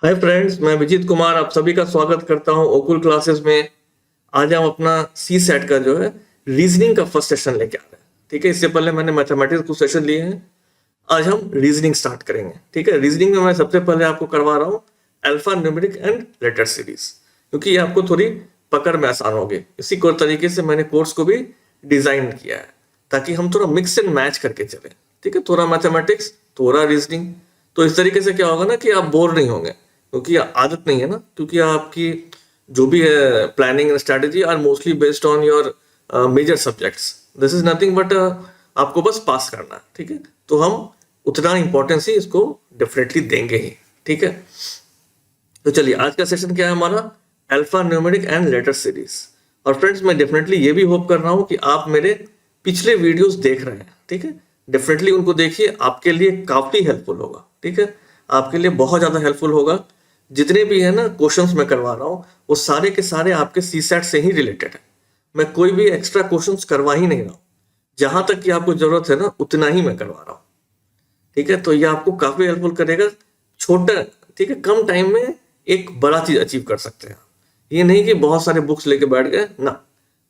Hi friends, मैं विजीत कुमार आप सभी का स्वागत करता हूं ओकुल क्लासेस में। आज हम अपना सी सेट का जो है रीजनिंग का फर्स्ट सेशन लेके आ रहे हैं। ठीक है, इससे पहले मैंने मैथमेटिक्स कुछ सेशन लिए हैं। आज हम रीजनिंग स्टार्ट करेंगे। ठीक है, रीजनिंग में मैं सबसे पहले आपको करवा रहा हूँ alpha numeric and later series, क्योंकि ये आपको थोड़ी पकड़ में आसान होगी। इसी को तरीके से मैंने कोर्स को भी डिजाइन किया है ताकि हम थोड़ा मिक्स एंड मैच करके चले। ठीक है, थोड़ा मैथमेटिक्स थोड़ा रीजनिंग। तो इस तरीके से क्या होगा ना कि आप बोर नहीं होंगे, क्योंकि आदत नहीं है ना, क्योंकि आपकी जो भी है planning and strategy are mostly based on your major subjects. This is nothing but आपको बस पास करना है। ठीक है, तो हम उतना इंपॉर्टेंस ही इसको डेफिनेटली देंगे ही। ठीक है, तो चलिए आज का सेशन क्या है हमारा, alpha numeric and later series. और फ्रेंड्स, मैं डेफिनेटली ये भी होप कर रहा हूँ कि आप मेरे पिछले वीडियोस देख रहे हैं। ठीक है, डेफिनेटली उनको देखिए, आपके लिए काफी हेल्पफुल होगा। ठीक है, आपके लिए बहुत ज्यादा हेल्पफुल होगा। जितने भी है ना क्वेश्चंस मैं करवा रहा हूँ वो सारे के सारे आपके सी सेट से ही रिलेटेड है। मैं कोई भी एक्स्ट्रा क्वेश्चंस करवा ही नहीं रहा हूँ। जहां तक कि आपको जरूरत है ना उतना ही मैं करवा रहा हूँ। ठीक है, तो ये आपको काफी हेल्पफुल करेगा। छोटा, ठीक है, कम टाइम में एक बड़ा चीज अचीव कर सकते हैं। ये नहीं कि बहुत सारे बुक्स लेके बैठ गए ना,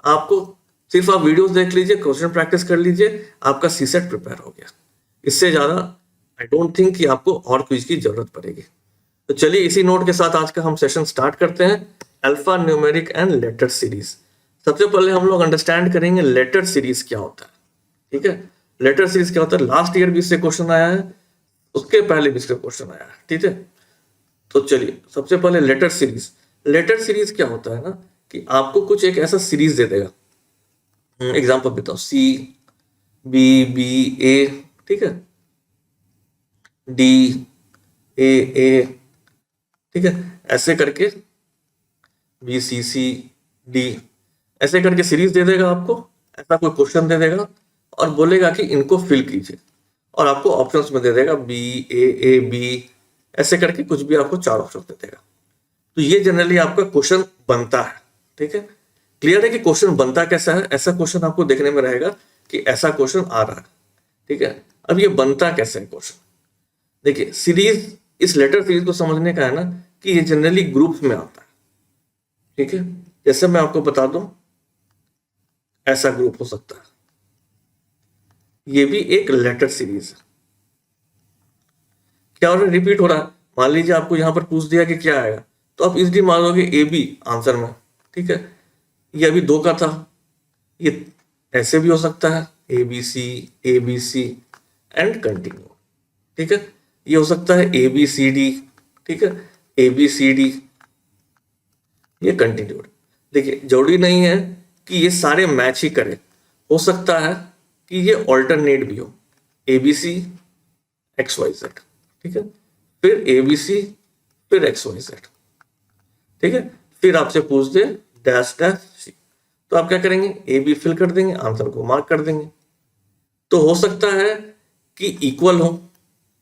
आपको सिर्फ आप वीडियोस देख लीजिए, क्वेश्चन प्रैक्टिस कर लीजिए, आपका सी सेट प्रिपेयर हो गया। इससे ज्यादा आई डोंट थिंक कि आपको और क्विज की जरूरत पड़ेगी। तो चलिए इसी नोट के साथ आज का हम सेशन स्टार्ट करते हैं, alpha numeric and later series. सबसे पहले हम लोग अंडरस्टैंड करेंगे लेटर सीरीज क्या होता है। ठीक है, लेटर सीरीज क्या होता है, लास्ट ईयर भी इससे क्वेश्चन आया है, उसके पहले भी इसका क्वेश्चन आया है। ठीक है, तो चलिए सबसे पहले लेटर सीरीज। लेटर सीरीज क्या होता है ना कि आपको कुछ एक ऐसा सीरीज दे देगा। एग्जांपल देता हूं, सी बी बी ए, ठीक है, डी ए ए, ठीक है, ऐसे करके बी सी सी डी, ऐसे करके सीरीज दे देगा आपको। ऐसा कोई क्वेश्चन दे देगा और बोलेगा कि इनको फिल कीजिए, और आपको ऑप्शंस में दे देगा बी ए बी, ऐसे करके कुछ भी आपको 4 ऑप्शन दे देगा। तो ये जनरली आपका क्वेश्चन बनता है। ठीक है, क्लियर है कि क्वेश्चन बनता कैसा है। ऐसा क्वेश्चन आपको देखने में रहेगा कि ऐसा क्वेश्चन आ रहा है। ठीक है, अब ये बनता कैसे है क्वेश्चन, देखिए सीरीज, इस लेटर सीरीज को समझने का है ना कि ये जनरली ग्रुप्स में आता है। ठीक है, जैसे मैं आपको बता दूं, ऐसा ग्रुप हो सकता है, ये भी एक लेटर सीरीज है। क्या और रिपीट हो रहा है, मान लीजिए आपको यहां पर पूछ दिया कि क्या आएगा, तो आप इजली मान लोगे ए बी आंसर में। ठीक है, ये अभी 2 का था, ये ऐसे भी हो सकता है A B C and continue. ठीक है, ये हो सकता है ए बी सी डी, ठीक है, ए बी सी डी, ये कंटिन्यूड। देखिए जरूरी नहीं है कि ये सारे मैच ही करें, हो सकता है कि ये ऑल्टरनेट भी हो, A B C X Y Z, ठीक है, फिर ए बी सी, फिर एक्स वाई जेड। ठीक है, फिर आपसे पूछ दे डैश डैश सी, तो आप क्या करेंगे, ए बी फिल कर देंगे, आंसर को मार्क कर देंगे। तो हो सकता है कि इक्वल हो,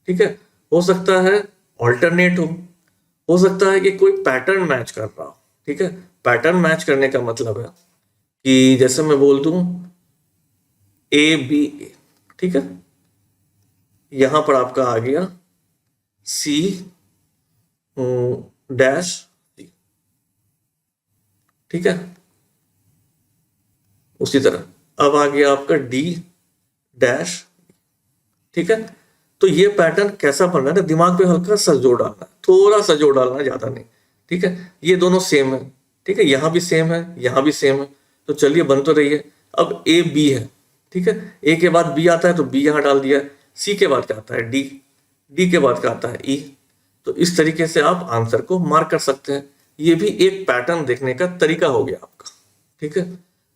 ठीक है, हो सकता है ऑल्टरनेट हो सकता है कि कोई पैटर्न मैच कर रहा हो। ठीक है, पैटर्न मैच करने का मतलब है कि जैसे मैं बोल दूं ए बी ए, ठीक है, यहां पर आपका आ गया सी डैश सी, ठीक है, उसी तरह अब आ गया आपका डी डैश, ठीक है। तो ये पैटर्न कैसा बन रहा है ना, दिमाग पे हल्का सा जोर डालना है, थोड़ा सा जोर डालना है, ज्यादा नहीं। ठीक है, ये दोनों सेम है, ठीक है, यहां भी सेम है, यहां भी सेम है, तो चलिए बन तो रही है। अब ए बी है, ठीक है, ए के बाद बी आता है तो बी यहां डाल दिया, सी के बाद क्या आता है डी, डी के बाद क्या आता है ई। तो इस तरीके से आप आंसर को मार्क कर सकते हैं। ये भी एक पैटर्न देखने का तरीका हो गया आपका। ठीक है,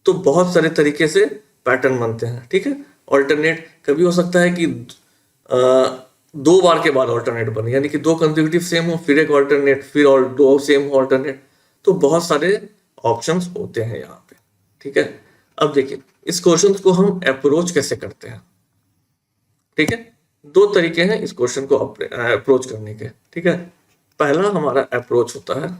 तो बहुत सारे तरीके से पैटर्न बनते हैं। ठीक है, ऑल्टरनेट कभी हो सकता है कि 2 बार के बाद ऑल्टरनेट बने, यानी कि 2 कंसेक्यूटिव सेम हो, फिर एक ऑल्टरनेट, फिर और 2 सेम हो ऑल्टरनेट। तो बहुत सारे ऑप्शंस होते हैं यहाँ पे। ठीक है, अब देखिए इस क्वेश्चन को हम अप्रोच कैसे करते हैं। ठीक है, 2 तरीके हैं इस क्वेश्चन को अप्रोच करने के। ठीक है, पहला हमारा अप्रोच होता है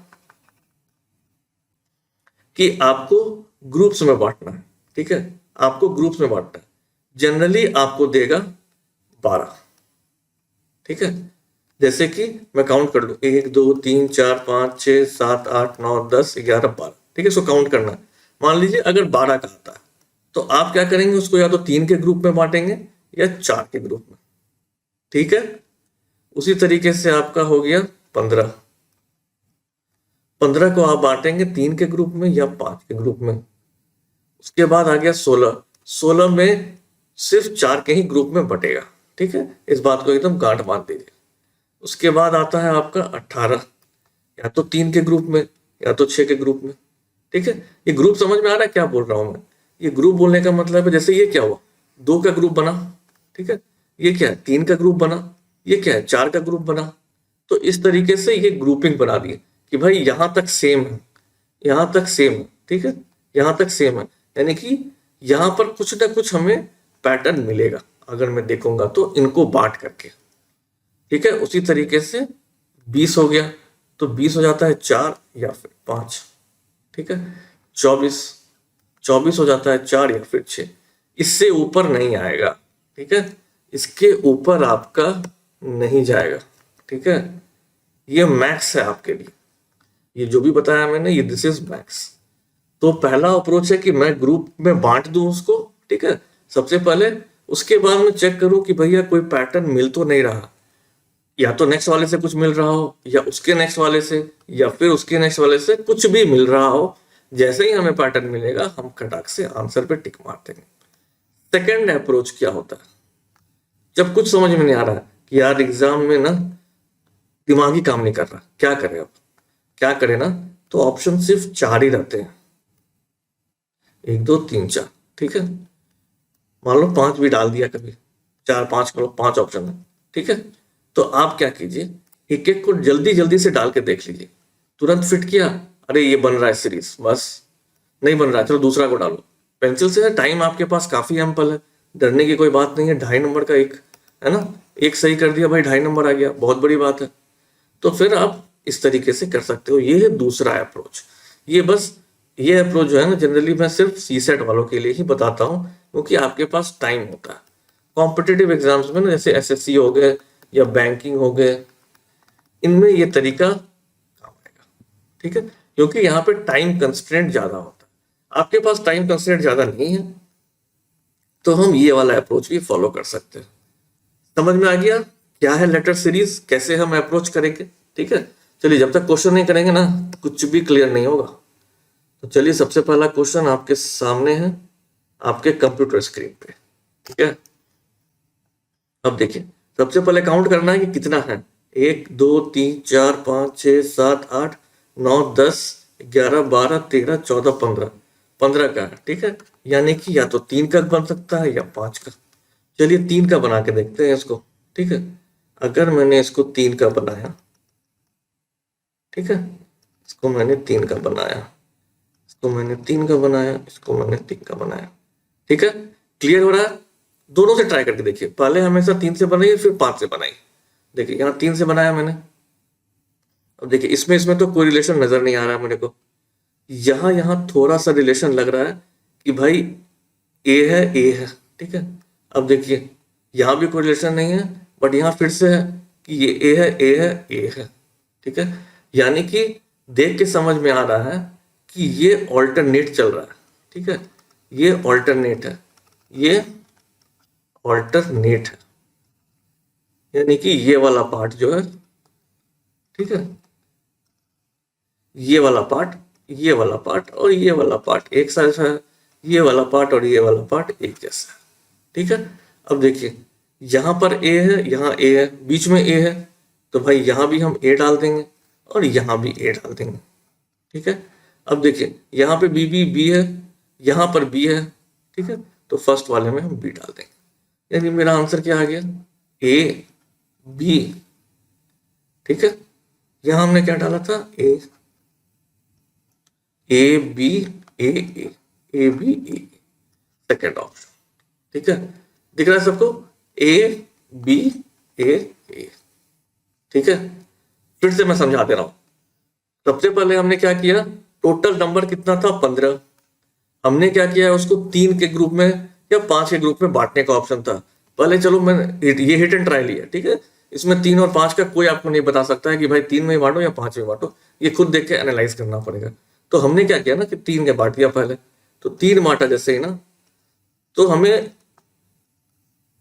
कि आपको ग्रुप्स में बांटना है। ठीक है, आपको ग्रुप्स में बांटना है, जनरली आपको देगा 12। ठीक है, जैसे कि मैं काउंट कर लूँ 1 2 3 4 5 6 7 8 9 10 11 12, ठीक है, इसको काउंट करना है। मान लीजिए अगर 12 का आता है तो आप क्या करेंगे, उसको या तो 3 के ग्रुप में बांटेंगे या 4 के ग्रुप में, ठीक है। उसी तरीके से आपका हो गया 15, 15 को आप बांटेंगे 3 के ग्रुप में या 5 के ग्रुप में। उसके बाद आ गया 16, 16 में सिर्फ 4 के ही ग्रुप में बटेगा, ठीक है, इस बात को एकदम गांठ बांध दीजिए। उसके बाद आता है आपका 18, या तो 3 के ग्रुप में या तो 6 के ग्रुप में, ठीक है। ये ग्रुप समझ में आ रहा है क्या बोल रहा हूं मैं? ये ग्रुप बोलने का मतलब है, जैसे ये क्या हुआ, 2 का ग्रुप बना, ठीक है, ये क्या है 3 का ग्रुप बना, ये क्या है 4 का ग्रुप बना। तो इस तरीके से ये ग्रुपिंग बना दी कि भाई यहां तक सेम है, यहां तक सेम है, ठीक है, यहां तक सेम है, यानी कि यहां पर कुछ ना कुछ हमें पैटर्न मिलेगा अगर मैं देखूंगा तो इनको बांट करके, ठीक है। उसी तरीके से 20 हो गया तो 20 हो जाता है 4 या फिर 5, ठीक है। 24, 24 हो जाता है 4 या फिर 6, इससे ऊपर नहीं आएगा, ठीक है, इसके ऊपर आपका नहीं जाएगा, ठीक है। ये मैक्स है आपके लिए, ये जो भी बताया मैंने ये दिस इज मैक्स। तो पहला अप्रोच है कि मैं ग्रुप में बांट दूं उसको, ठीक है, सबसे पहले। उसके बाद मैं चेक करूं कि भैया कोई पैटर्न मिल तो नहीं रहा, या तो नेक्स्ट वाले से कुछ मिल रहा हो या उसके नेक्स्ट वाले से या फिर उसके नेक्स्ट वाले से कुछ भी मिल रहा हो। जैसे ही हमें पैटर्न मिलेगा हम खटाक से आंसर पे टिक मार देंगे। सेकेंड अप्रोच क्या होता है, जब कुछ समझ में नहीं आ रहा कि यार एग्जाम में ना दिमाग ही काम नहीं कर रहा, क्या करें, अब क्या करें ना, तो ऑप्शन सिर्फ 4 ही रहते हैं, 1 2 3 4, ठीक है। मान लो 5 भी डाल दिया कभी, 4 5 करो, 5 ऑप्शन है, ठीक है। तो आप क्या कीजिए, एक एक को जल्दी जल्दी से डाल के देख लीजिए, तुरंत फिट किया, अरे ये बन रहा है सीरीज, बस नहीं बन रहा है, चलो दूसरा को डालो। पेंसिल से टाइम आपके पास काफी एम्पल है, डरने की कोई बात नहीं है। 2.5 नंबर का एक है ना, एक सही कर दिया भाई 2.5 नंबर आ गया, बहुत बड़ी बात है। तो फिर आप इस तरीके से कर सकते हो। ये है दूसरा अप्रोच। ये बस ये अप्रोच जो है ना जनरली मैं सिर्फ सी सेट वालों के लिए ही बताता हूँ, क्योंकि आपके पास टाइम होता है। कॉम्पिटिटिव एग्जाम्स में ना जैसे एसएससी हो गए या बैंकिंग हो गए, इनमें ये तरीका काम आएगा, ठीक है, क्योंकि यहाँ पे टाइम कंस्ट्रेंट ज्यादा होता है। आपके पास टाइम कंस्ट्रेंट ज्यादा नहीं है तो हम ये वाला अप्रोच भी फॉलो कर सकते हैं। समझ में आ गया क्या है लेटर सीरीज, कैसे हम अप्रोच करेंगे, ठीक है। चलिए, जब तक क्वेश्चन नहीं करेंगे ना कुछ भी क्लियर नहीं होगा। तो चलिए, सबसे पहला क्वेश्चन आपके सामने है, आपके कंप्यूटर स्क्रीन पे, ठीक है। अब देखिए, सबसे पहले काउंट करना है कि कितना है, 1 2 3 4 5 6 7 8 9 10 11 12 13 14 15, 15 का है, ठीक है। यानी कि या तो 3 का बन सकता है या 5 का। चलिए 3 का बना के देखते हैं इसको, ठीक है। अगर मैंने इसको 3 का बनाया, ठीक है, इसको मैंने 3 का बनाया, इसको मैंने 3 का बनाया, इसको मैंने 3 का बनाया, ठीक है। क्लियर हो रहा है? दोनों से ट्राई करके देखिए, पहले हमेशा 3 से बनाइए फिर 5 से बनाइए। देखिए यहाँ 3 से बनाया मैंने, अब देखिए इसमें तो कोई रिलेशन नजर नहीं आ रहा है मेरे को। यहाँ थोड़ा सा रिलेशन लग रहा है कि भाई ए है, ठीक है। अब देखिए यहाँ भी कोई रिलेशन नहीं है, बट यहाँ फिर से है कि ये ए है, ठीक है। यानी कि देख के समझ में आ रहा है कि ये ऑल्टरनेट चल रहा है, ठीक है, ये ऑल्टरनेट है, ये ऑल्टरनेट है, यानी कि ये वाला पार्ट जो है, ठीक है, ये वाला पार्ट, ये वाला पार्ट और ये वाला पार्ट एक साथ है, ये वाला पार्ट और ये वाला पार्ट एक जैसा है, ठीक है। अब देखिए यहाँ पर ए है, यहाँ ए है, बीच में ए है, तो भाई यहाँ भी हम ए डाल देंगे और यहाँ भी ए डाल देंगे, ठीक है। अब देखिए यहाँ पे बी है, यहाँ पर बी है, ठीक है, तो फर्स्ट वाले में हम बी डाल देंगे। यानी मेरा आंसर क्या आ गया, ए बी, ठीक है। यहाँ हमने क्या डाला था, A B A B A, second option, ठीक है। दिख रहा है सबको, ए बी ए, ठीक है। फिर से मैं समझा दे रहा हूं। सबसे पहले हमने क्या किया, टोटल नंबर कितना था 15, हमने क्या किया उसको 3 के ग्रुप में या 5 के ग्रुप में बांटने का ऑप्शन था। पहले चलो मैंने ये हिट एंड ट्राई लिया, ठीक है, इसमें 3 और 5 का कोई आपको नहीं बता सकता है कि भाई 3 में बांटो या 5 में बांटो, ये खुद देख के एनालाइज करना पड़ेगा। तो हमने क्या किया ना कि 3 के बांट दिया पहले, तो 3 बांटा जैसे ही ना, तो हमें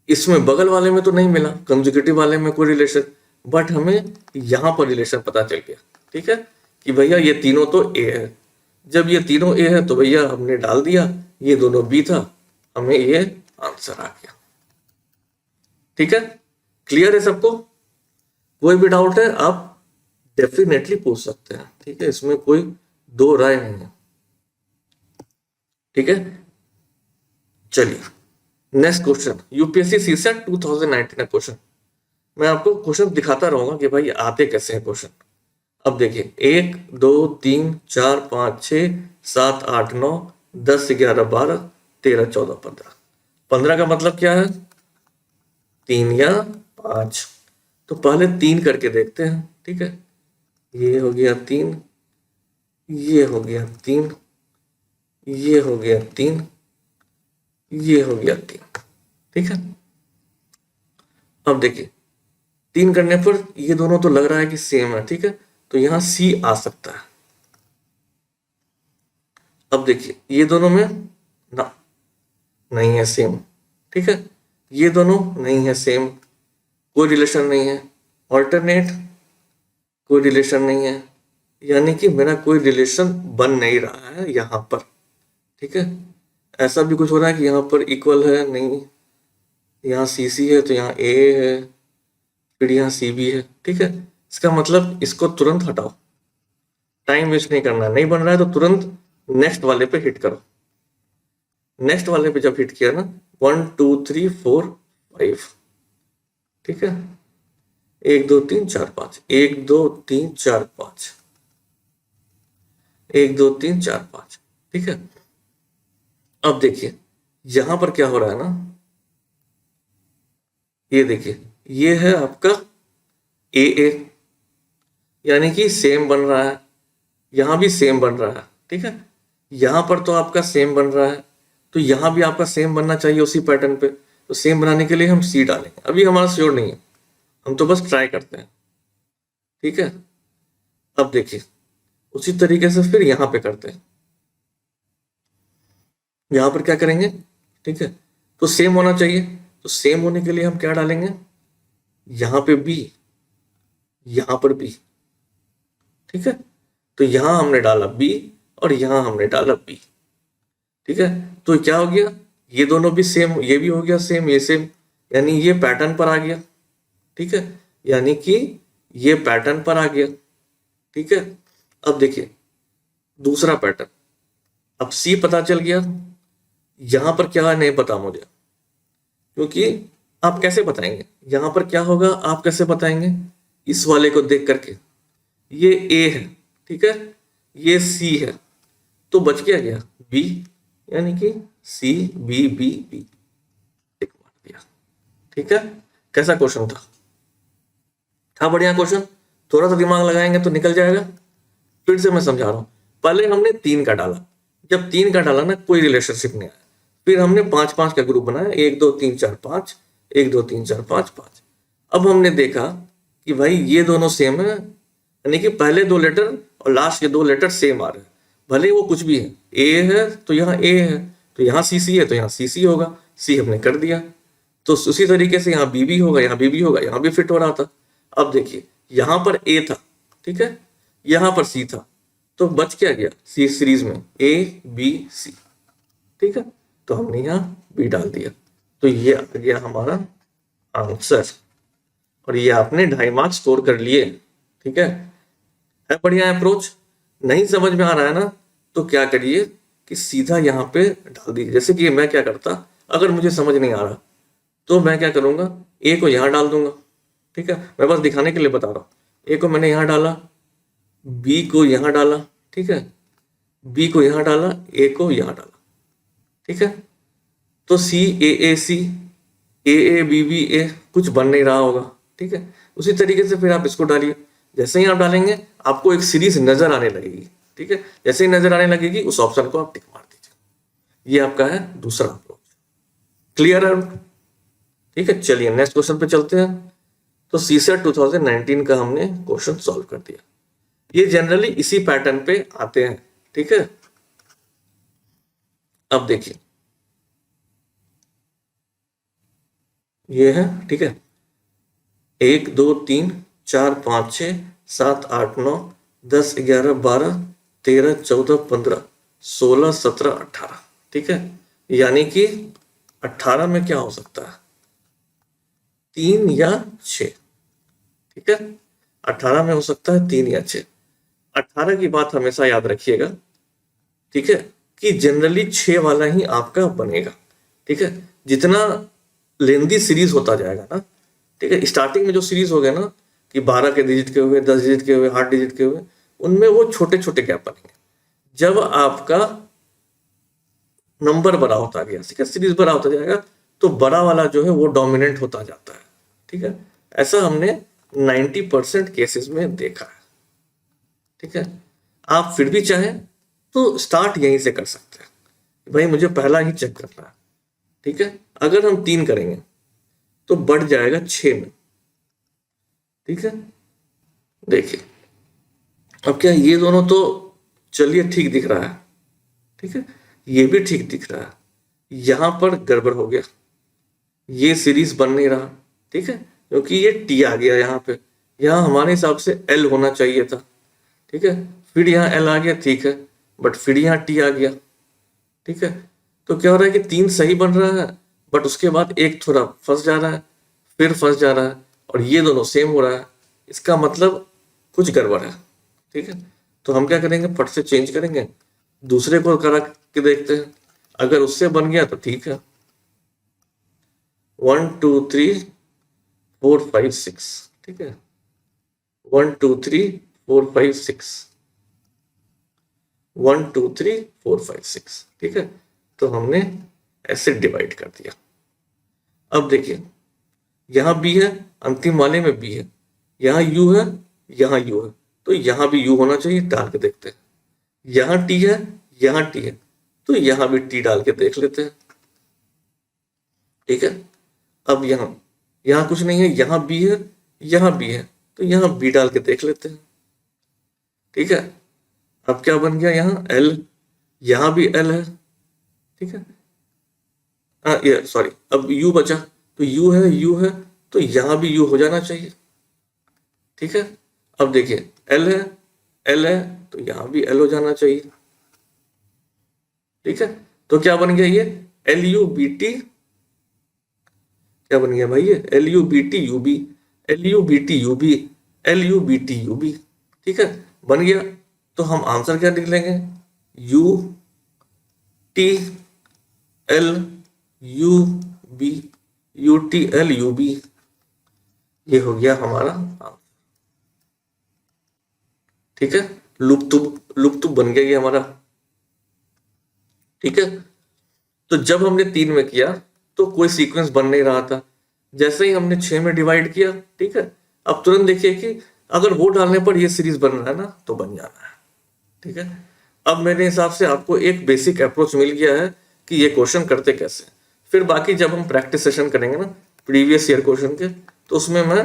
इसमें बगल वाले में तो नहीं मिला, कंजुगेटिव वाले में कोई रिलेशन, बट हमें यहाँ पर रिलेशन पता चल गया। ठीक है कि भैया ये तीनों तो ए है, जब ये तीनों ए है तो भैया हमने डाल दिया, ये दोनों बी था, हमें ये आंसर आ गया। ठीक है, क्लियर है सबको? कोई भी डाउट है आप डेफिनेटली पूछ सकते हैं। ठीक है, इसमें कोई दो राय नहीं है। ठीक है, चलिए नेक्स्ट क्वेश्चन, यूपीएससी सीसेट 2019 का क्वेश्चन। मैं आपको क्वेश्चन दिखाता रहूंगा कि भाई आते कैसे हैं क्वेश्चन। अब देखिए 1 2 3 4 5 6 7 8 9 10 11 12 13 14 15। 15 का मतलब क्या है? 3 या 5। तो पहले 3 करके देखते हैं। ठीक है, ये हो गया 3, ये हो गया 3, ये हो गया 3, ये हो गया 3। ठीक है, अब देखिए 3 करने पर ये दोनों तो लग रहा है कि सेम है। ठीक है, तो यहां सी आ सकता है। अब देखिए ये दोनों में ना नहीं है सेम। ठीक है, ये दोनों नहीं है सेम, कोई रिलेशन नहीं है। ऑल्टरनेट, कोई रिलेशन नहीं है, यानी कि मेरा कोई रिलेशन बन नहीं रहा है यहां पर। ठीक है, ऐसा भी कुछ हो रहा है कि यहाँ पर इक्वल है नहीं, यहाँ सी सी है तो यहाँ ए है, फिर यहाँ सी बी है। ठीक है, इसका मतलब इसको तुरंत हटाओ, टाइम वेस्ट नहीं करना। नहीं बन रहा है तो तुरंत नेक्स्ट वाले पे हिट करो। नेक्स्ट वाले पे जब हिट किया ना, 1 2 3 4 5। ठीक है, 1 2 3 4 5, 1 2 3 4 5, 1 2 3 4 5। ठीक है, अब देखिए यहां पर क्या हो रहा है ना, ये देखिए ये है आपका ए ए, यानी कि सेम बन रहा है, यहां भी सेम बन रहा है। ठीक है, यहां पर तो आपका सेम बन रहा है, तो यहां भी आपका सेम बनना चाहिए उसी पैटर्न पे। तो सेम बनाने के लिए हम सी डालेंगे, अभी हमारा श्योर नहीं है, हम तो बस ट्राई करते हैं। ठीक है, अब देखिए उसी तरीके से फिर यहां पे करते हैं। यहां पर क्या करेंगे? ठीक है, तो सेम होना चाहिए, तो सेम होने के लिए हम क्या डालेंगे? यहां पे बी, यहां पर बी। ठीक है, तो यहां हमने डाला बी और यहां हमने डाला बी। ठीक है, तो क्या हो गया? ये दोनों भी सेम, ये भी हो गया सेम, ये सेम, यानी ये पैटर्न पर आ गया। ठीक है, यानी कि ये पैटर्न पर आ गया। ठीक है, अब देखिए दूसरा पैटर्न, अब सी पता चल गया, यहां पर क्या है नहीं पता मुझे, क्योंकि आप कैसे बताएंगे यहां पर क्या होगा? आप कैसे बताएंगे इस वाले को देख करके? ये ए है, ठीक है, ये सी है, तो बच क्या गया? बी, यानी कि सी बी बी बी, टिक मार दिया। ठीक है, कैसा क्वेश्चन था बढ़िया क्वेश्चन। थोड़ा सा दिमाग लगाएंगे तो निकल जाएगा। फिर से मैं समझा रहा हूं, पहले हमने 3 का डाला, जब 3 का डाला ना कोई रिलेशनशिप नहीं आया, फिर हमने 5-5 का ग्रुप बनाया, 1 2 3 4 5, 1 2 3 4 5 5। अब हमने देखा कि भाई ये दोनों सेम है, यानी कि पहले 2 लेटर और लास्ट के 2 लेटर सेम आ रहे हैं, भले वो कुछ भी है। ए है तो यहाँ ए है, तो यहाँ सी सी है तो यहाँ सी सी होगा, सी हमने कर दिया। तो उसी तरीके से यहाँ बी भी होगा, यहाँ बी भी होगा, यहाँ भी फिट हो रहा था। अब देखिए यहाँ पर ए था, ठीक है, यहाँ पर सी था, तो बच क्या गया सी सीरीज में? A B C. ठीक है, तो हमने यहाँ बी डाल दिया, तो ये आ गया हमारा आंसर, और ये आपने 2.5 मार्क्स स्कोर कर लिए। ठीक है बढ़िया अप्रोच। नहीं समझ में आ रहा है ना, तो क्या करिए कि सीधा यहाँ पे डाल दीजिए। जैसे कि मैं क्या करता, अगर मुझे समझ नहीं आ रहा तो मैं क्या करूंगा, ए को यहाँ डाल दूंगा। ठीक है, मैं बस दिखाने के लिए बता रहा हूँ। ए को मैंने यहाँ डाला, बी को यहाँ डाला, ठीक है, बी को यहाँ डाला, ए को यहाँ डाला। ठीक है, तो सी ए सी, ए बी बी ए, कुछ बन नहीं रहा होगा। ठीक है, उसी तरीके से फिर आप इसको डालिए। जैसे ही आप डालेंगे आपको एक सीरीज नजर आने लगेगी। ठीक है, जैसे ही नजर आने लगेगी उस ऑप्शन को आप टिक मार दीजिए। ये आपका है दूसरा अप्रोच। क्लियर है? ठीक है, चलिए नेक्स्ट क्वेश्चन पे चलते हैं। तो सीसेट 2019 का हमने क्वेश्चन सॉल्व कर दिया। ये जनरली इसी पैटर्न पे आते हैं, ठीक है। अब देखिए ये है, ठीक है, 1 2 3 4 5 6 7 8 9 10 11 12 13 14 15 16 17 18, ठीक है। यानी कि 18 में क्या हो सकता है, 3 या 6, ठीक है। 18 में हो सकता है 3 या 6। 18 की बात हमेशा याद रखिएगा, ठीक है, कि जनरली 6 वाला ही आपका बनेगा, ठीक है। जितना लेंदी सीरीज होता जाएगा ना, ठीक है, स्टार्टिंग में जो सीरीज हो गया ना कि 12 के डिजिट के हुए, 10 डिजिट के हुए, 8 डिजिट के हुए, उनमें वो छोटे छोटे गैप बनेंगे। जब आपका नंबर बड़ा होता गया, ठीक है, सीरीज बड़ा होता जाएगा, तो बड़ा वाला जो है वो डोमिनेंट होता जाता है, ठीक है। ऐसा हमने 90% केसेस में देखा है, ठीक है। आप फिर भी चाहें तो स्टार्ट यहीं से कर सकते हैं, भाई मुझे पहला ही चेक करना है, ठीक है। अगर हम 3 करेंगे तो बढ़ जाएगा 6 में, ठीक है। देखिए अब क्या ये दोनों तो चलिए ठीक दिख रहा है, ठीक है, ये भी ठीक दिख रहा है, यहां पर गड़बड़ हो गया, ये सीरीज बन नहीं रहा, ठीक है, क्योंकि ये टी आ गया यहाँ पे। यहाँ हमारे हिसाब से एल होना चाहिए था, ठीक है, फिर यहाँ एल आ गया, ठीक है, बट फिर यहाँ टी आ गया, ठीक है। तो क्या हो रहा है कि 3 सही बन रहा है, बट उसके बाद एक थोड़ा फंस जा रहा है, फिर फंस जा रहा है, और ये दोनों सेम हो रहा है। इसका मतलब कुछ गड़बड़ है, ठीक है। तो हम क्या करेंगे, फट से चेंज करेंगे, दूसरे को करा के देखते हैं, अगर उससे बन गया तो ठीक है। 1 2 3 4 5 6, ठीक है, 1 2 3 4 5 6, 1 2 3 4 5 6, ठीक है। तो हमने ऐसे डिवाइड कर दिया। अब देखिए यहां बी है, अंतिम वाले में बी है, यहां यू है, यहां यू है, तो यहां भी यू होना चाहिए, डाल के देखते हैं। यहां टी है, यहां टी है, तो यहां भी टी डाल के देख लेते हैं, ठीक है। अब यहां यहां कुछ नहीं है, यहां बी है, यहां बी है, तो यहां बी डाल के देख लेते हैं, ठीक है। अब क्या बन गया, यहाँ एल, यहां भी एल है, ठीक है। हाँ ये सॉरी, अब यू बचा, तो यू है, यू है, तो यहां भी यू हो जाना चाहिए, ठीक है। अब देखिए एल है, एल है, तो यहां भी एल हो जाना चाहिए, ठीक है। तो क्या बन गया ये एल यू बी टी, क्या बन गया भाई, ये L U B T U B, L U B T U B, L U B T U B, ठीक है, बन गया। तो हम आंसर क्या लिख लेंगे, U T L U B, U T L U B, ये हो गया हमारा आंसर, ठीक है। लुप तो बन गया ये हमारा, ठीक है। तो जब हमने 3 में किया तो कोई सीक्वेंस बन नहीं रहा था, जैसे ही हमने 6 में डिवाइड किया, ठीक है, अब तुरंत देखिए कि अगर वो डालने पर ये सीरीज बन रहा है ना, तो बन जाना है, ठीक है। अब मेरे हिसाब से आपको एक बेसिक अप्रोच मिल गया है कि ये क्वेश्चन करते कैसे। फिर बाकी जब हम प्रैक्टिस सेशन करेंगे ना प्रीवियस ईयर क्वेश्चन के, तो उसमें मैं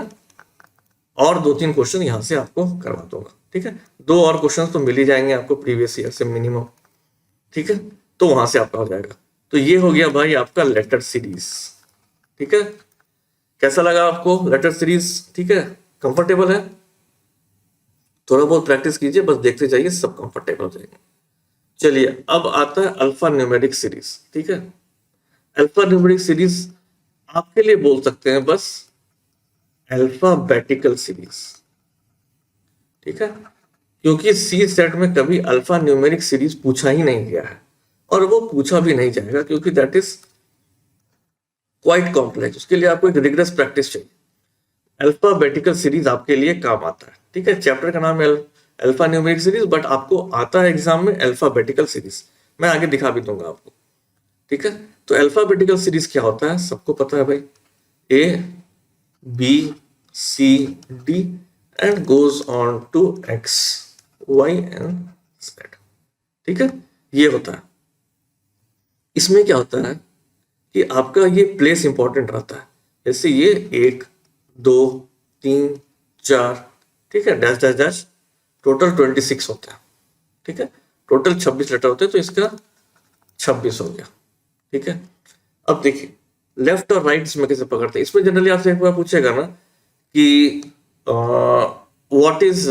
और 2-3 क्वेश्चन यहाँ से आपको करवा दूंगा, ठीक है। 2 और क्वेश्चन तो मिल ही जाएंगे आपको प्रीवियस ईयर से मिनिमम, ठीक है, तो वहां से आपका हो जाएगा। तो ये हो गया भाई आपका लेटर सीरीज, ठीक है। कैसा लगा आपको लेटर सीरीज, ठीक है, कंफर्टेबल है? थोड़ा बहुत प्रैक्टिस कीजिए, बस देखते जाइए, सब कंफर्टेबल हो जाएंगे। चलिए अब आता है अल्फा न्यूमेरिक सीरीज, ठीक है। अल्फा न्यूमेरिक सीरीज आपके लिए बोल सकते हैं बस अल्फाबेटिकल सीरीज, ठीक है, क्योंकि सी सेट में कभी अल्फा न्यूमेरिक सीरीज पूछा ही नहीं गया है, और वो पूछा भी नहीं जाएगा, क्योंकि दैट इज क्वाइट कॉम्प्लेक्स, उसके लिए आपको एक रिगरस प्रैक्टिस चाहिए। अल्फाबेटिकल सीरीज आपके लिए काम आता है, ठीक है। चैप्टर का नाम है अल्फा न्यूमेरिक सीरीज, बट आपको आता है एग्जाम में अल्फाबेटिकल सीरीज, मैं आगे दिखा भी दूंगा आपको, ठीक है। तो अल्फाबेटिकल सीरीज क्या होता है, सबको पता है भाई, A B C D and goes on to X Y and Z, ठीक है, ये होता है। इसमें क्या होता है कि आपका ये प्लेस इंपॉर्टेंट रहता है, जैसे ये 1 2 3 4, ठीक है, डैश डैश डैश, टोटल 26 होता है, ठीक है, टोटल 26 लेटर होते हैं, तो इसका 26 हो गया, ठीक है। अब देखिए लेफ्ट और राइट इसमें कैसे पकड़ते हैं। इसमें जनरली आपसे एक बार पूछेगा ना कि what is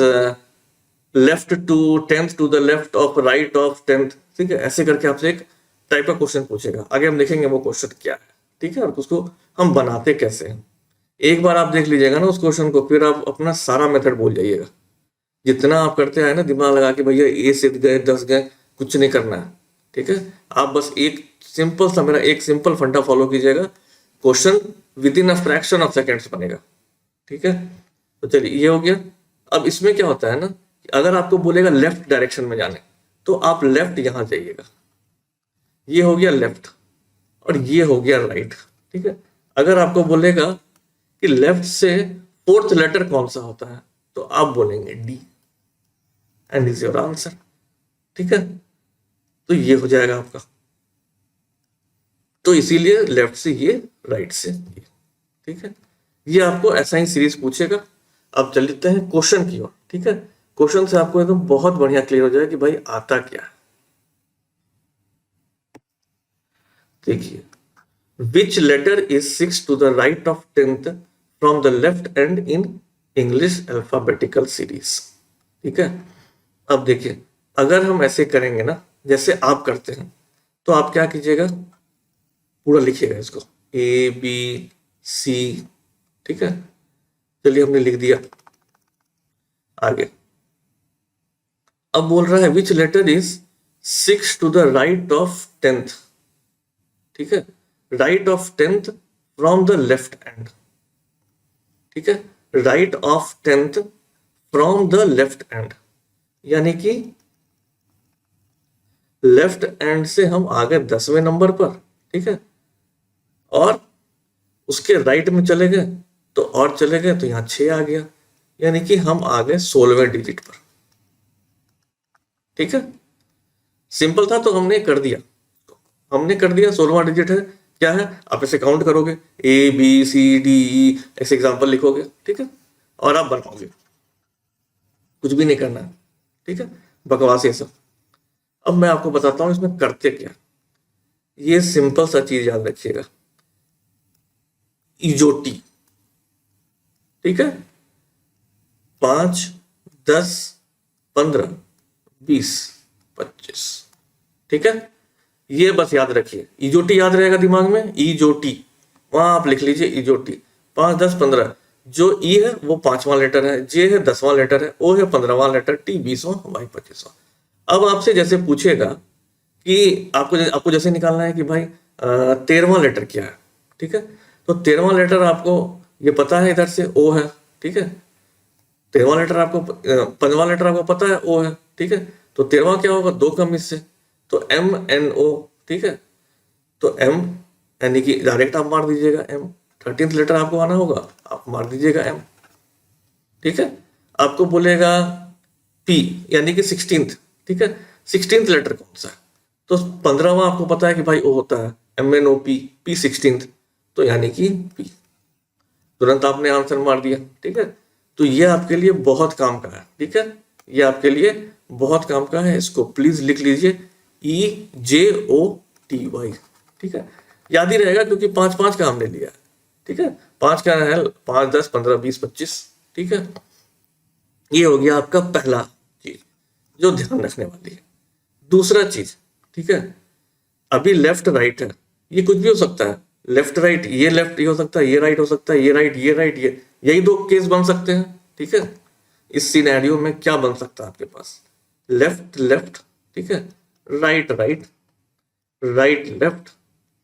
left to 10th to the left of right of 10th, ठीक है, ऐसे करके आपसे एक टाइप का क्वेश्चन पूछेगा। आगे हम देखेंगे वो क्वेश्चन क्या है, ठीक है, और उसको हम बनाते कैसे हैं। एक बार आप देख लीजिएगा ना उस क्वेश्चन को, फिर आप अपना सारा मेथड भूल जाइएगा। जितना आप करते हैं ना दिमाग लगा के भैया ए से गए 10 गए, कुछ नहीं करना है, ठीक है। आप बस एक सिंपल सा मेरा एक सिंपल फंडा फॉलो कीजिएगा, question with in a fraction of seconds बनेगा, ठीक है। तो चलिए ये हो गया। अब इसमें क्या होता है ना, अगर आपको बोलेगा लेफ्ट डायरेक्शन में जाने, तो आप लेफ्ट यहां जाइएगा, ये हो गया लेफ्ट, और ये हो गया राइट, ठीक है। अगर आपको बोलेगा कि लेफ्ट से 4th लेटर कौन सा होता है, तो आप बोलेंगे D, and is your answer, ठीक है। तो ये हो जाएगा आपका। तो इसीलिए लेफ्ट से ये, राइट से ये, ठीक है। ये आपको ऐसा ही सीरीज पूछेगा। अब चलते हैं क्वेश्चन की ओर, ठीक है। क्वेश्चन से आपको एकदम बहुत बढ़िया क्लियर हो जाएगा कि भाई आता क्या है। देखिए, which letter is 6 to the right of 10th from the left end in English alphabetical series, ठीक है। अब देखिए, अगर हम ऐसे करेंगे ना जैसे आप करते हैं, तो आप क्या कीजिएगा, पूरा लिखिएगा इसको ए बी सी, ठीक है। चलिए हमने लिख दिया। आगे अब बोल रहा है which letter is 6 to the right of 10th, ठीक है, right of 10th from the left end, ठीक है, right of 10th from the left end, यानी कि लेफ्ट एंड से हम आ गए 10वें नंबर पर, ठीक है, और उसके राइट में चले गए तो और चले गए तो यहां 6 आ गया, यानी कि हम आ गए 16वें डिजिट पर, ठीक है। सिंपल था तो हमने कर दिया, 16वां डिजिट है, क्या है, आप ऐसे काउंट करोगे ए बी सी डी ई, ऐसे एग्जांपल लिखोगे, ठीक है, और आप बनाओगे, कुछ भी नहीं करना है, ठीक है, बकवास ये सब। अब मैं आपको बताता हूं इसमें करते क्या। ये सिंपल सा चीज याद रखिएगा, इजोटी, ठीक है, 5 10 15 20 25, ठीक है, ये बस याद रखिए, इजोटी याद रहेगा दिमाग में, इजोटी, वहां आप लिख लीजिए इजोटी। 5 10 15, जो ई है वो 5वां लेटर है, जे है 10वां लेटर है, ओ है 15वां लेटर, टी 20वां, वाई 25वां। अब आपसे जैसे पूछेगा कि आपको जैसे निकालना है कि भाई 13वां लेटर क्या है, ठीक है, तो 13वां लेटर आपको ये पता है, इधर से ओ है, ठीक है, 13वां लेटर आपको 15वां लेटर आपको पता है ओ है, ठीक है, तो 13वां क्या होगा, 2 कम इससे, तो एम एन ओ, ठीक है, तो एम यानी कि डायरेक्ट आप मार दीजिएगा एम। 13th लेटर आपको आना होगा, आप मार दीजिएगा एम, ठीक है। आपको बोलेगा पी यानी कि 16th, ठीक है, 16th लेटर कौन सा है, तो 15वां आपको पता है कि भाई ओ होता है, M N O P, P 16th, तो यानी कि पी, तुरंत आपने आंसर मार दिया, ठीक है। तो ये आपके लिए बहुत काम का है, ठीक है, ये आपके लिए बहुत काम का है, इसको प्लीज लिख लीजिए EJOTY, ठीक है, याद ही रहेगा क्योंकि 5 5 का हमने लिया है, ठीक है, 5 का है 5 10 15 20 25, ठीक है। ये हो गया आपका पहला चीज जो ध्यान रखने वाली है। दूसरा चीज, ठीक है, अभी लेफ्ट राइट है, ये कुछ भी हो सकता है, लेफ्ट राइट, ये लेफ्ट ये हो सकता है, ये राइट हो सकता है, ये राइट ये राइट, ये यही 2 केस बन सकते हैं, ठीक है। इस सिनेरियो में क्या बन सकता है आपके पास, लेफ्ट लेफ्ट, ठीक है, right right, right left,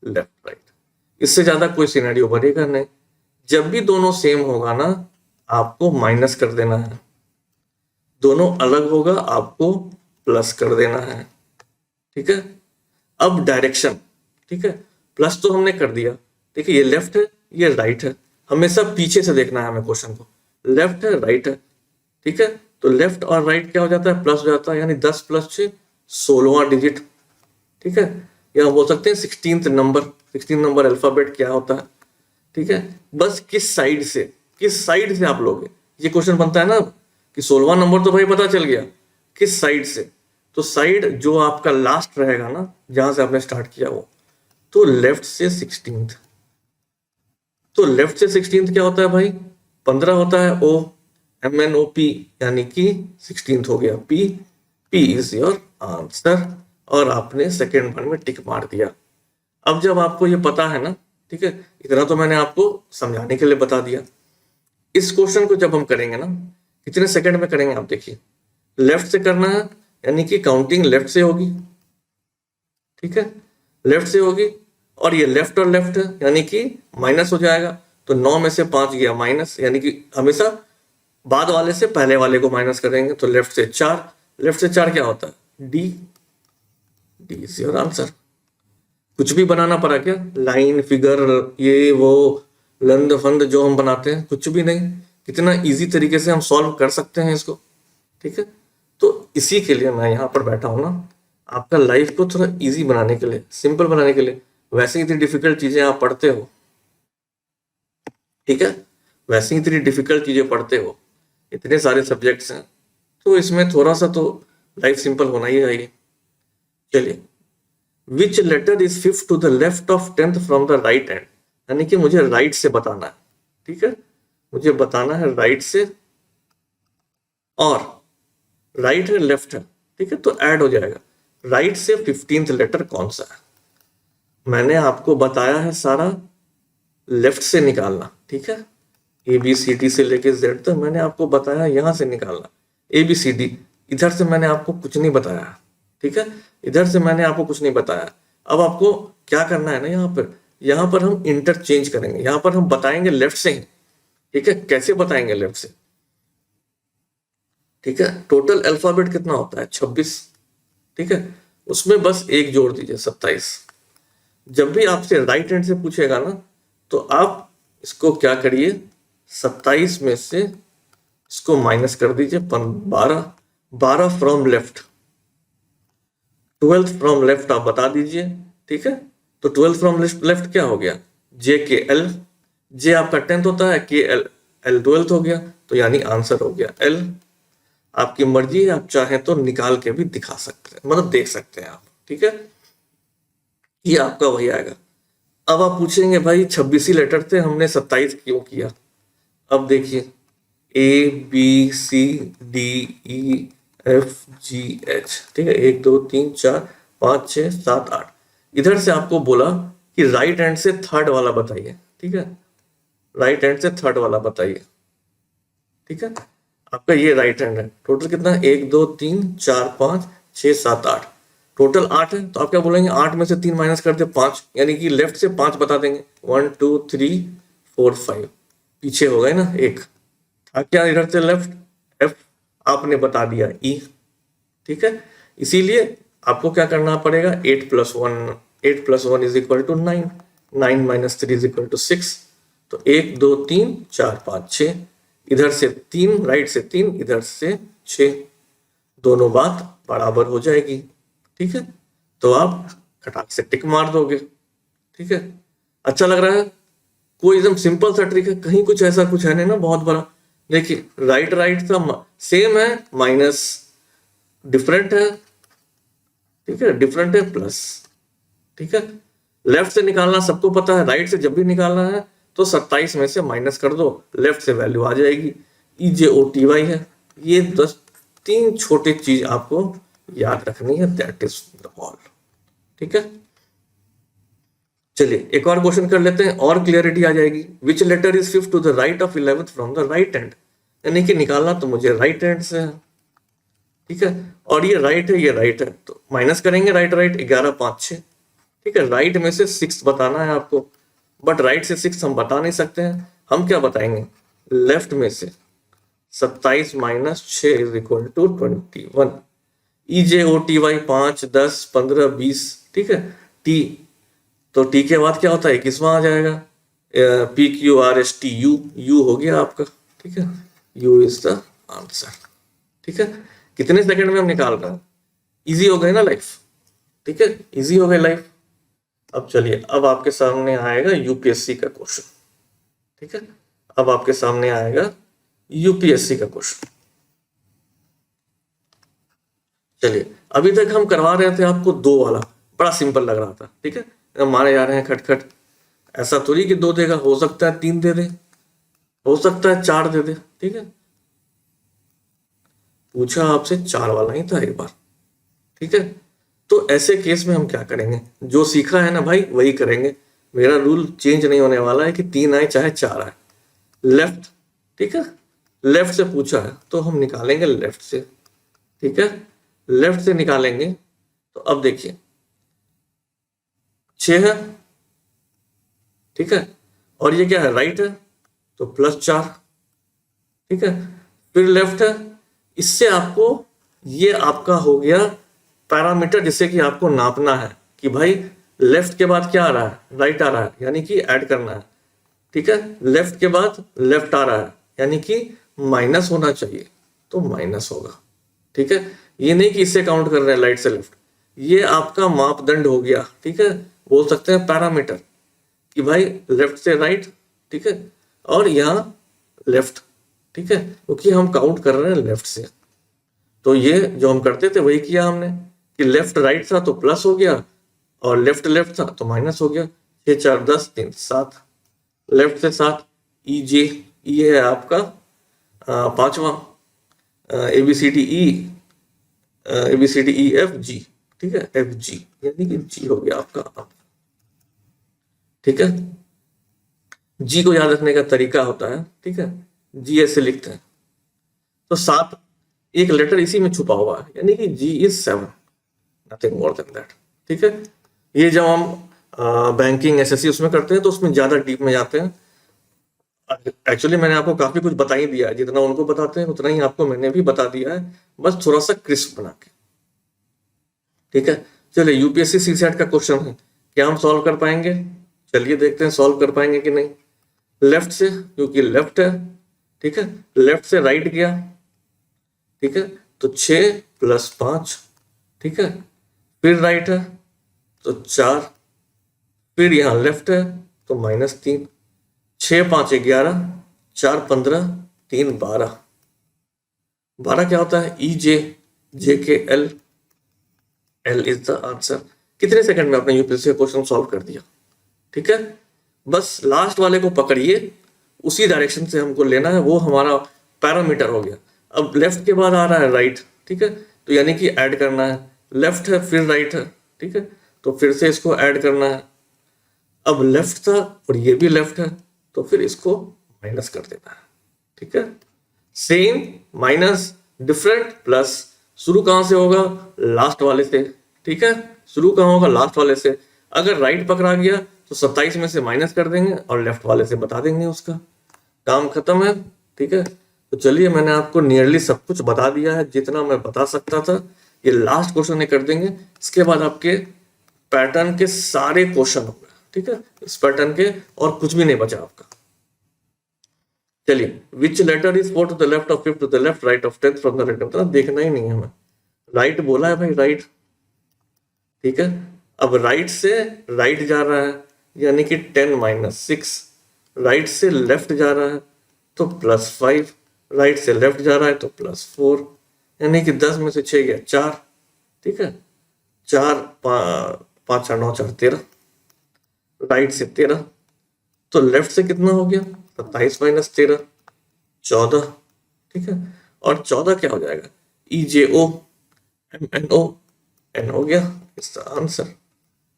left right, इससे ज्यादा कोई सिनेरियो बनेगा नहीं। जब भी दोनों सेम होगा ना, आपको माइनस कर देना है, दोनों अलग होगा आपको प्लस कर देना है, ठीक है। अब डायरेक्शन, ठीक है, प्लस तो हमने कर दिया, ठीक है, ये लेफ्ट है ये राइट है, हमेशा पीछे से देखना है हमें क्वेश्चन को, लेफ्ट है राइट है, ठीक है, तो लेफ्ट और राइट क्या हो जाता है, प्लस हो जाता है, यानी 10 + 6 16वां डिजिट, ठीक है, या हम बोल सकते हैं 16th नंबर, 16 नंबर अल्फाबेट क्या होता है, ठीक है। बस किस साइड से किस साइड से आप लोगे, ये क्वेश्चन बनता है ना कि 16वां नंबर तो भाई पता चल गया, किस साइड से, तो साइड जो आपका लास्ट रहेगा ना जहां से आपने स्टार्ट किया वो, तो लेफ्ट से 16th, तो लेफ्ट से 16th क्या होता है भाई, 15 होता है, ओ MNOP, यानी कि 16th हो गया, P इज योर आंसर, और आपने सेकेंड वन में टिक मार दिया। अब जब आपको ये पता है ना, ठीक है, इतना तो मैंने आपको समझाने के लिए बता दिया। इस क्वेश्चन को जब हम करेंगे ना, कितने सेकंड में करेंगे आप देखिए, लेफ्ट से करना है, यानी कि काउंटिंग लेफ्ट से होगी, ठीक है, लेफ्ट से होगी, और ये लेफ्ट और लेफ्ट है, यानी कि माइनस हो जाएगा, तो 9 में से 5 गया माइनस, यानी कि हमेशा बाद वाले से पहले वाले को माइनस करेंगे, तो लेफ्ट से 4, लेफ्ट से 4 क्या होता है, डी इज योर आंसर। कुछ भी बनाना पड़ा क्या, लाइन फिगर ये वो लंद फंद जो हम बनाते हैं, कुछ भी नहीं, कितना इजी तरीके से हम सॉल्व कर सकते हैं इसको, ठीक है। तो इसी के लिए मैं यहाँ पर बैठा हूँ ना, आपका लाइफ को थोड़ा इजी बनाने के लिए, सिंपल बनाने के लिए। वैसे ही इतनी डिफिकल्ट चीजें आप पढ़ते हो, ठीक है, वैसे ही इतनी डिफिकल्ट चीजें पढ़ते हो, इतने सारे सब्जेक्ट्स हैं, तो इसमें थोड़ा सा तो लाइफ सिंपल होना ही चाहिए। चलिए, which letter is fifth to the left of 10th from the right hand, यानी कि मुझे राइट से बताना है, ठीक है, मुझे बताना है राइट से, और राइट है लेफ्ट है, ठीक है, तो ऐड हो जाएगा, राइट से 15th लेटर कौन सा है, मैंने आपको बताया है सारा लेफ्ट से निकालना, ठीक है, ABCD से लेके Z तक मैंने आपको बताया यहां से निकालना, ABCD, इधर से मैंने आपको कुछ नहीं बताया, ठीक है, इधर से मैंने आपको कुछ नहीं बताया। अब आपको क्या करना है ना, यहाँ पर हम इंटरचेंज करेंगे, यहाँ पर हम बताएंगे लेफ्ट से ही, ठीक है, कैसे बताएंगे लेफ्ट से, ठीक है, टोटल अल्फाबेट कितना होता है 26, ठीक है, उसमें बस एक जोड़ दीजिए 27। जब भी आपसे राइट हैंड से पूछेगा ना, तो आप इसको क्या करिए, 27 में से इसको माइनस कर दीजिए 12 from left, 12th from left आप बता दीजिए, ठीक है, तो 12th फ्रॉम लेफ्ट क्या हो गया, JKL, जे आपका 10th होता है, KL 12th हो गया, तो यानी आंसर हो गया L। आपकी मर्जी है, आप चाहें तो निकाल के भी दिखा सकते हैं, मतलब देख सकते हैं आप, ठीक है, ये आपका वही आएगा। अब आप पूछेंगे भाई 26 ही लेटर थे, हमने 27 क्यों किया, अब देखिए ABCDEFGH, ठीक है, 1 2 3 4 5 6 7 8, इधर से आपको बोला कि राइट हैंड से थर्ड वाला बताइए, ठीक है, राइट हैंड से थर्ड वाला बताइए, ठीक है, आपका ये राइट हैंड है, टोटल कितना है 1 2 3 4 5 6 7 8, टोटल 8 है, तो आप क्या बोलेंगे 8 में से 3 माइनस कर दे 5, यानी कि लेफ्ट से 5 बता देंगे, 1 2 3 4 5, पीछे हो गए ना एक, था क्या इधर से लेफ्ट, F आपने बता दिया E, ठीक है, इसीलिए आपको क्या करना पड़ेगा, 8 + 1 is equal to 9, 9 - 3 is equal to 6, तो 1 2 3 4 5 6, इधर से 3, राइट से 3, इधर से 6, दोनों बात बराबर हो जाएगी, ठीक है, तो आप खटाक से टिक मार दोगे, ठीक है, अच्छा लग रहा है, कोई एकदम सिंपल सा ट्रिक है, कहीं कुछ ऐसा कुछ है नहीं ना बहुत बड़ा। देखिए राइट का सेम है, माइनस डिफरेंट है, ठीक है, डिफरेंट है प्लस, ठीक है, लेफ्ट से निकालना सबको पता है, राइट से जब भी निकालना है तो 27 में से माइनस कर दो, लेफ्ट से वैल्यू आ जाएगी, EJOTY है, ये 3 छोटे चीज आपको याद रखनी है, दैट इज ऑल, ठीक है। चलिए एक और क्वेश्चन कर लेते हैं, और क्लियरिटी आ जाएगी। Which letter is fifth to the right of 11th from the right hand, यानी कि निकालना तो मुझे राइट हैंड से है, ठीक है, और ये राइट है, ये राइट है, तो माइनस करेंगे राइट 11 5 6, ठीक है, राइट में से 6 बताना है आपको, बट राइट से 6 हम बता नहीं सकते हैं, हम क्या बताएंगे, लेफ्ट में से 27 - 6 इज इक्वल टू 21, EJOTY 5 10 15 20, ठीक है, T, तो T के बाद क्या होता है, किसमें आ जाएगा, PQRSTU, U हो गया आपका, ठीक है, U इज द आंसर, ठीक है, कितने सेकंड में हम निकाल रहे हैं, इजी हो गई ना लाइफ, ठीक है, इजी हो गई लाइफ। अब चलिए, अब आपके सामने आएगा UPSC का क्वेश्चन, ठीक है, अब आपके सामने आएगा यूपीएससी का क्वेश्चन। चलिए, अभी तक हम करवा रहे थे आपको 2 वाला, बड़ा सिंपल लग रहा था, ठीक है, मारे जा रहे हैं खटखट। ऐसा थोड़ी कि 2 देगा, हो सकता है 3 दे दे, हो सकता है 4 दे दे, ठीक है। पूछा आपसे 4 वाला ही था एक बार, ठीक है। तो ऐसे केस में हम क्या करेंगे, जो सीखा है ना भाई वही करेंगे। मेरा रूल चेंज नहीं होने वाला है कि 3 आए चाहे 4 आए। लेफ्ट, ठीक है, लेफ्ट से पूछा है तो हम निकालेंगे लेफ्ट से, ठीक है, लेफ्ट से निकालेंगे। तो अब देखिए 6 है, ठीक है, और ये क्या है, राइट है, तो +4, ठीक है। फिर लेफ्ट है, इससे आपको ये आपका हो गया पैरामीटर जिसे कि आपको नापना है कि भाई लेफ्ट के बाद क्या आ रहा है, राइट आ रहा है, यानी कि ऐड करना है, ठीक है। लेफ्ट के बाद लेफ्ट आ रहा है, यानी कि माइनस होना चाहिए, तो माइनस होगा, ठीक है। ये नहीं कि इससे काउंट कर रहे हैं राइट से लेफ्ट, ये आपका मापदंड हो गया, ठीक है, बोल सकते हैं पैरामीटर कि भाई लेफ्ट से राइट, ठीक है, और यहाँ लेफ्ट, ठीक है, क्योंकि हम काउंट कर रहे हैं लेफ्ट से। तो ये जो हम करते थे वही किया हमने कि लेफ्ट राइट था तो प्लस हो गया, और लेफ्ट लेफ्ट था तो माइनस हो गया। 6 4 10 3 7, लेफ्ट से 7, ई जे, ई है आपका 5वां, ABCDE, ठीक है, FG, यानी कि जी हो गया आपका, ठीक है। जी को याद रखने का तरीका होता है, ठीक है, जी ऐसे लिखते हैं। तो 7 एक लेटर इसी में छुपा हुआ है, यानी कि G is 7, nothing more than that, ठीक है। ये जब हम बैंकिंग एसएससी उसमें करते हैं तो उसमें ज्यादा डीप में जाते हैं। एक्चुअली मैंने आपको काफी कुछ बता ही दिया है, जितना उनको बताते हैं उतना ही आपको मैंने भी बता दिया है, बस थोड़ा सा क्रिस्प बना के, ठीक है। चलिए, यूपीएससी सीसेट का क्वेश्चन है, क्या हम सॉल्व कर पाएंगे? चलिए देखते हैं सॉल्व कर पाएंगे कि नहीं। लेफ्ट से, क्योंकि लेफ्ट है, ठीक है, लेफ्ट से राइट गया, ठीक है, तो 6 + 5, ठीक है, फिर राइट है तो 4, फिर यहाँ लेफ्ट है तो -3, 6 5 11, 4 15, 3 12, 12 क्या होता है, ई जे के L, L is the answer. कितने सेकंड में आपने यूपीएससी का क्वेश्चन सॉल्व कर दिया, ठीक है। बस लास्ट वाले को पकड़िए, उसी डायरेक्शन से हमको लेना है, वो हमारा पैरामीटर हो गया। अब लेफ्ट के बाद आ रहा है राइट, ठीक है, तो यानी कि ऐड करना है, लेफ्ट है फिर राइट है, ठीक है, तो फिर से इसको ऐड करना है। अब लेफ्ट था और ये भी लेफ्ट है, तो फिर इसको माइनस कर देना है, ठीक है। सेम माइनस डिफरेंट प्लस, शुरू कहां से होगा, लास्ट वाले से, ठीक है, शुरू कहां होगा, लास्ट वाले से। अगर राइट पकड़ा गया तो 27 में से माइनस कर देंगे और लेफ्ट वाले से बता देंगे, उसका काम खत्म है, ठीक है। तो चलिए, मैंने आपको नियरली सब कुछ बता दिया है, जितना मैं बता सकता था। ये लास्ट क्वेश्चन कर देंगे, इसके बाद आपके पैटर्न के सारे क्वेश्चन हो गए, ठीक है, इस पैटर्न के और कुछ भी नहीं बचा आपका। चलिए, which letter is 4 to the left of 5 to the left, right of 10th from the right of the, देखना ही नहीं है हमें, राइट बोला है भाई, राइट, ठीक है। अब राइट से राइट जा रहा है, यानी कि 10 - 6, राइट से लेफ्ट जा रहा है तो +5, राइट से लेफ्ट जा रहा है तो +4, यानी कि 10 में से 6 गया 4, ठीक है, 4 5 4 9 4 13, राइट से 13, तो लेफ्ट से कितना हो गया, 27 - 13 14, ठीक है, और 14 क्या हो जाएगा, EJO MNO, N हो गया, इसका आंसर,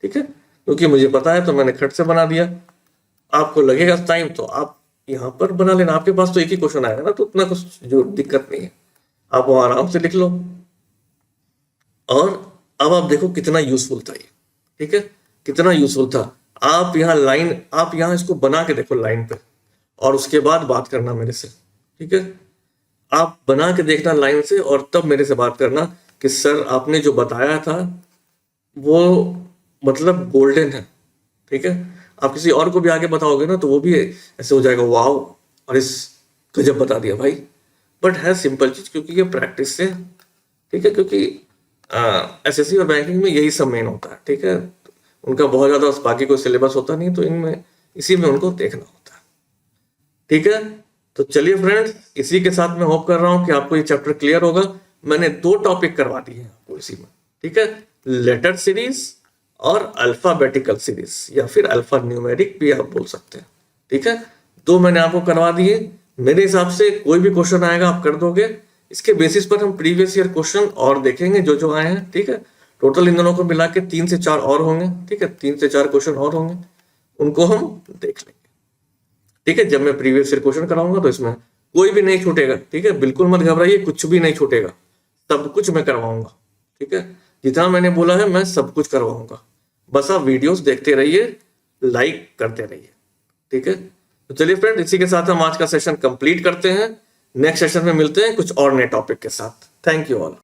ठीक है। क्योंकि मुझे पता है तो मैंने खट से बना दिया। आपको लगेगा टाइम तो आप यहाँ पर बना लेना, आपके पास तो एक ही क्वेश्चन आएगा ना, तो उतना कुछ जो दिक्कत नहीं है, आप वो आराम से लिख लो। और अब आप देखो कितना यूजफुल था ये, ठीक है, कितना यूजफुल था। आप यहाँ लाइन, आप यहाँ इसको बना के देखो लाइन पे, और उसके बाद बात करना मेरे से, ठीक है। आप बना के देखना लाइन से और तब मेरे से बात करना कि सर आपने जो बताया था वो मतलब गोल्डन है, ठीक है। आप किसी और को भी आगे बताओगे ना तो वो भी ऐसे हो जाएगा, वाओ, और इस गजब बता दिया भाई। बट है सिंपल चीज, क्योंकि ये प्रैक्टिस से, ठीक है, क्योंकि एसएससी और बैंकिंग में यही सब मेन होता है, ठीक है। उनका बहुत ज्यादा बाकी कोई सिलेबस होता नहीं, तो इनमें इसी में उनको देखना होता है, ठीक है, तो चलिए फ्रेंड्स, इसी के साथ मैं होप कर रहा हूं कि आपको ये चैप्टर क्लियर होगा। मैंने 2 टॉपिक करवा दिए हैं आपको इसी में, ठीक है, लेटर सीरीज और अल्फाबेटिकल सीरीज, या फिर अल्फा न्यूमेरिक भी आप बोल सकते हैं, ठीक है। 2 मैंने आपको करवा दिए। मेरे हिसाब से कोई भी क्वेश्चन आएगा आप कर दोगे। इसके बेसिस पर हम प्रीवियस ईयर क्वेश्चन और देखेंगे जो जो आए हैं, ठीक है। टोटल इन दोनों को मिला के 3 से 4 और होंगे, ठीक है, 3 से 4 क्वेश्चन और होंगे, उनको हम देख लेंगे, ठीक है। जब मैं प्रीवियस ईयर क्वेश्चन कराऊंगा तो इसमें कोई भी नहीं छूटेगा, ठीक है। बिल्कुल मत घबराइए, कुछ भी नहीं छूटेगा, सब कुछ मैं करवाऊंगा, ठीक है। जितना मैंने बोला है मैं सब कुछ करवाऊंगा, बस आप वीडियोस देखते रहिए, लाइक करते रहिए, ठीक है। तो चलिए फ्रेंड, इसी के साथ हम आज का सेशन कंप्लीट करते हैं। नेक्स्ट सेशन में मिलते हैं कुछ और नए टॉपिक के साथ। Thank you all.